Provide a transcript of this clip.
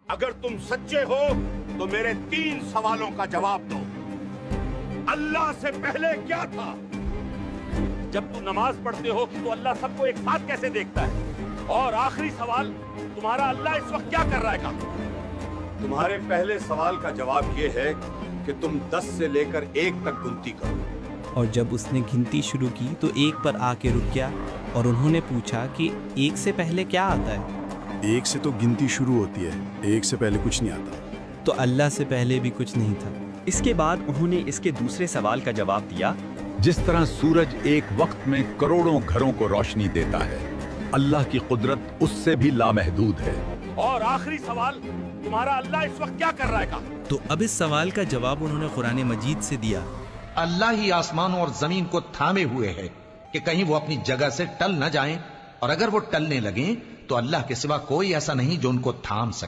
अगर तुम सच्चे हो तो मेरे 3 सवालों का जवाब दो। अल्लाह से पहले क्या था? जब तुम नमाज पढ़ते हो तो अल्लाह सबको एक साथ कैसे देखता है? और आखिरी सवाल, तुम्हारा अल्लाह इस वक्त क्या कर रहा है काम? तुम्हारे पहले सवाल का जवाब ये है कि तुम 10 से लेकर 1 तक गिनती करो। और जब उसने गिनती शुरू की तो 1 पर आके रुक गया और उन्होंने पूछा कि 1 से पहले क्या आता है? 1 से तो गिनती शुरू होती है, 1 से पहले कुछ नहीं आता। तो अल्लाह से पहले भी कुछ नहीं था। इसके बाद उन्होंने इसके दूसरे सवाल का जवाब दिया, जिस तरह सूरज एक वक्त में करोड़ों घरों को रोशनी देता है, अल्लाह की कुदरत उससे भी लामहदूद है। और आखिरी सवाल, तुम्हारा अल्लाह इस वक्त क्या कर रहा है काम? तो अब इस सवाल का जवाब उन्होंने कुरान मजीद से दिया। अल्लाह ही आसमानों और जमीन को थामे हुए है कि कहीं वो अपनी जगह से टल न जाएं, और अगर वो टलने लगें तो अल्लाह के सिवा कोई ऐसा नहीं जो उनको थाम सके।